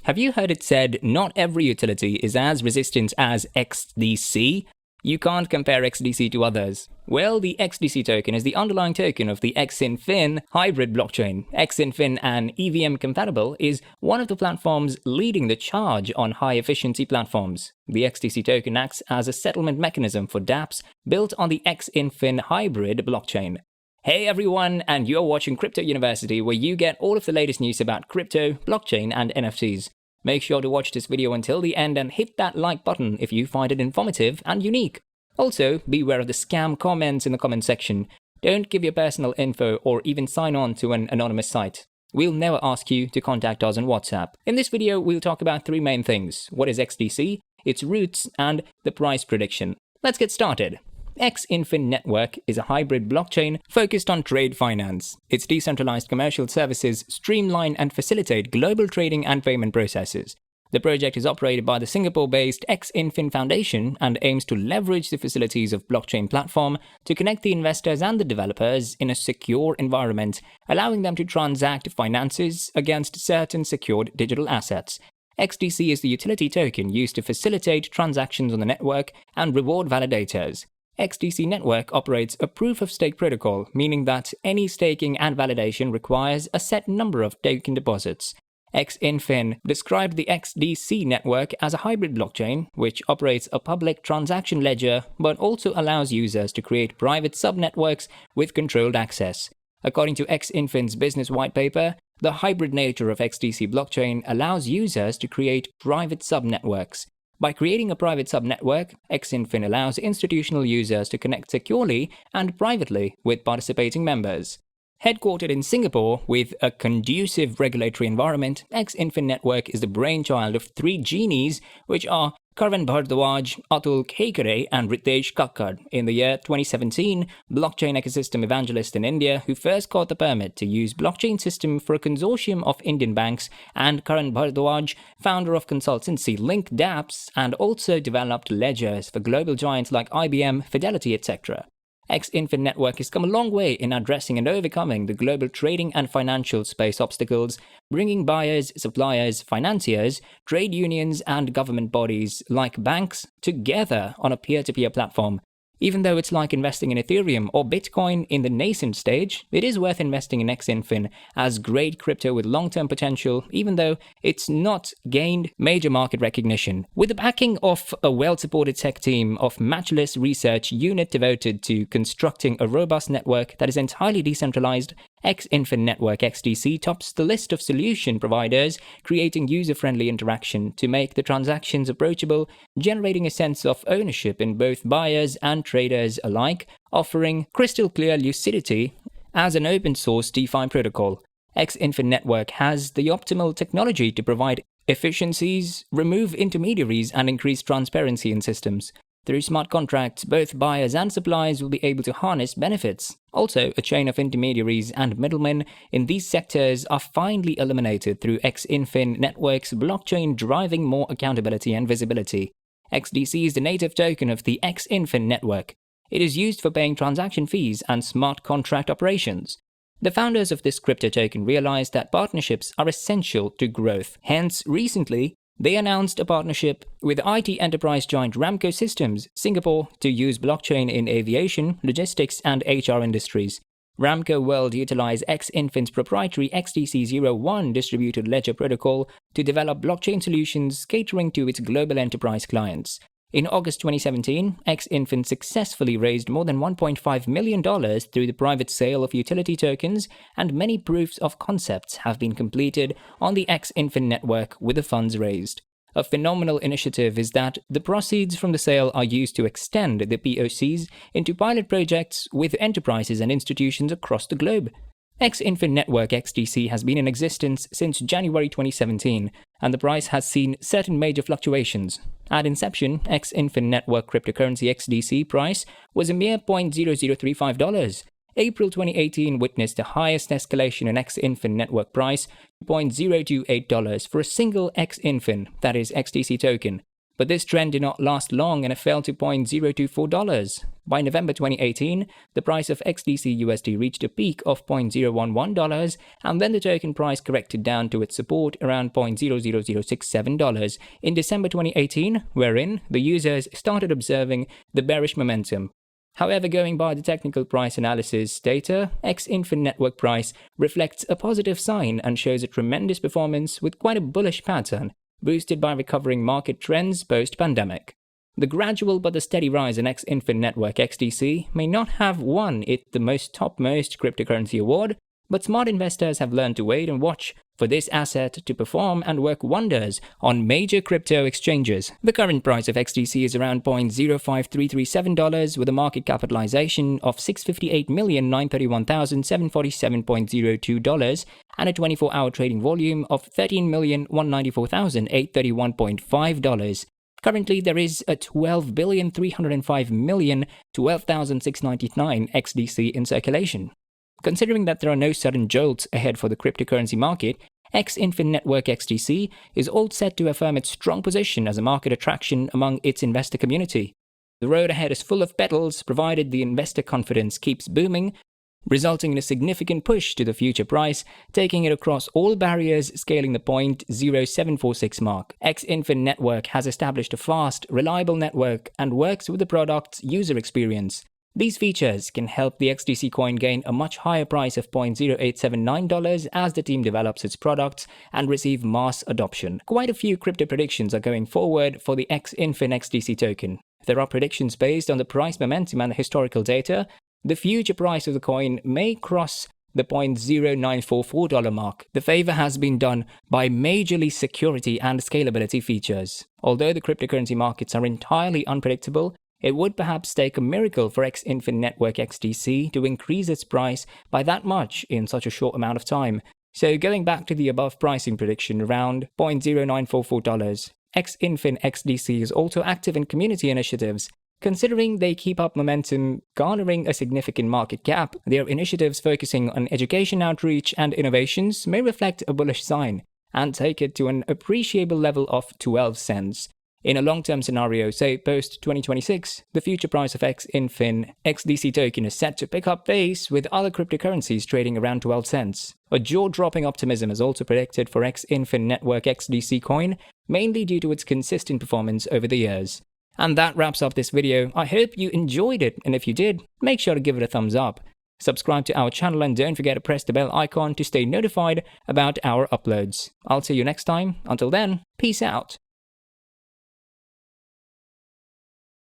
Have you heard it said not every utility is as resistant as XDC? You can't compare XDC to others. Well, the XDC token is the underlying token of the XinFin hybrid blockchain. XinFin, and EVM compatible, is one of the platforms leading the charge on high-efficiency platforms. The XDC token acts as a settlement mechanism for dApps built on the XinFin hybrid blockchain. Hey everyone, and you're watching Crypto University, where you get all of the latest news about crypto, blockchain, and NFTs. Make sure to watch this video until the end and hit that like button if you find it informative and unique. Also, beware of the scam comments in the comment section. Don't give your personal info or even sign on to an anonymous site. We'll never ask you to contact us on WhatsApp. In this video, we'll talk about three main things: what is XDC, its roots, and the price prediction. Let's get started. XinFin Network is a hybrid blockchain focused on trade finance. Its decentralized commercial services streamline and facilitate global trading and payment processes. The project is operated by the Singapore-based XinFin Foundation and aims to leverage the facilities of blockchain platform to connect the investors and the developers in a secure environment, allowing them to transact finances against certain secured digital assets. XDC is the utility token used to facilitate transactions on the network and reward validators. XDC Network operates a proof-of-stake protocol, meaning that any staking and validation requires a set number of token deposits. XinFin described the XDC network as a hybrid blockchain, which operates a public transaction ledger but also allows users to create private subnetworks with controlled access. According to XinFin's business white paper, the hybrid nature of XDC blockchain allows users to create private subnetworks. By creating a private subnetwork, XinFin allows institutional users to connect securely and privately with participating members. Headquartered in Singapore with a conducive regulatory environment, XinFin Network is the brainchild of three genies, which are Karan Bhardwaj, Atul Khekare, and Ritesh Kakkad. In the year 2017, blockchain ecosystem evangelist in India who first got the permit to use blockchain system for a consortium of Indian banks, and Karan Bhardwaj, founder of consultancy Link dApps, and also developed ledgers for global giants like IBM, Fidelity, etc. XinFin Network has come a long way in addressing and overcoming the global trading and financial space obstacles, bringing buyers, suppliers, financiers, trade unions, and government bodies like banks together on a peer-to-peer platform. Even though it's like investing in Ethereum or Bitcoin in the nascent stage, it is worth investing in XinFin as great crypto with long-term potential, even though it's not gained major market recognition. With the backing of a well-supported tech team of matchless research unit devoted to constructing a robust network that is entirely decentralized, XinFin Network XDC tops the list of solution providers, creating user-friendly interaction to make the transactions approachable, generating a sense of ownership in both buyers and traders alike, offering crystal clear lucidity as an open-source DeFi protocol. XinFin Network has the optimal technology to provide efficiencies, remove intermediaries, and increase transparency in systems. Through smart contracts, both buyers and suppliers will be able to harness benefits. Also, a chain of intermediaries and middlemen in these sectors are finally eliminated through XinFin Network's blockchain, driving more accountability and visibility. XDC is the native token of the XinFin Network. It is used for paying transaction fees and smart contract operations. The founders of this crypto token realized that partnerships are essential to growth. Hence, recently, they announced a partnership with IT enterprise giant Ramco Systems, Singapore, to use blockchain in aviation, logistics, and HR industries. Ramco World utilized XinFin's proprietary XDC01 distributed ledger protocol to develop blockchain solutions catering to its global enterprise clients. In August 2017, XinFin successfully raised more than $1.5 million through the private sale of utility tokens, and many proofs of concepts have been completed on the XinFin network with the funds raised. A phenomenal initiative is that the proceeds from the sale are used to extend the POCs into pilot projects with enterprises and institutions across the globe. XinFin Network XDC has been in existence since January 2017, and the price has seen certain major fluctuations. At inception, XinFin Network cryptocurrency XDC price was a mere $0.0035. April 2018 witnessed the highest escalation in XinFin Network price, $0.028 for a single XinFin, that is XDC token. But this trend did not last long and it fell to $0.024. By November 2018, the price of XDC USD reached a peak of $0.011, and then the token price corrected down to its support around $0.00067 in December 2018, wherein the users started observing the bearish momentum. However, going by the technical price analysis data, XinFin network price reflects a positive sign and shows a tremendous performance with quite a bullish pattern, boosted by recovering market trends post-pandemic. The gradual but the steady rise in XinFin network XDC may not have won it the topmost cryptocurrency award, but smart investors have learned to wait and watch for this asset to perform and work wonders on major crypto exchanges. The current price of XDC is around $0.05337 with a market capitalization of $658,931,747.02 and a 24-hour trading volume of $13,194,831.5. Currently, there is a 12,305,012,699 XDC in circulation. Considering that there are no sudden jolts ahead for the cryptocurrency market, XinFin Network XDC is all set to affirm its strong position as a market attraction among its investor community. The road ahead is full of petals, provided the investor confidence keeps booming, resulting in a significant push to the future price, taking it across all barriers, scaling the .0746 mark. XinFin Network has established a fast, reliable network and works with the product's user experience. These features can help the XDC coin gain a much higher price of $0.0879 as the team develops its products and receive mass adoption. Quite a few crypto predictions are going forward for the XinFin XDC token. There are predictions based on the price momentum and the historical data. The future price of the coin may cross the $0.0944 mark. The favor has been done by majorly security and scalability features. Although the cryptocurrency markets are entirely unpredictable, it would perhaps take a miracle for XinFin Network XDC to increase its price by that much in such a short amount of time. So going back to the above pricing prediction around $0.0944, XinFin XDC is also active in community initiatives. Considering they keep up momentum, garnering a significant market cap, their initiatives focusing on education outreach and innovations may reflect a bullish sign and take it to an appreciable level of 12 cents. In a long-term scenario, say post-2026, the future price of XinFin XDC token is set to pick up pace with other cryptocurrencies trading around 12 cents. A jaw-dropping optimism is also predicted for XinFin Network XDC coin, mainly due to its consistent performance over the years. And that wraps up this video. I hope you enjoyed it, and if you did, make sure to give it a thumbs up. Subscribe to our channel and don't forget to press the bell icon to stay notified about our uploads. I'll see you next time. Until then, peace out.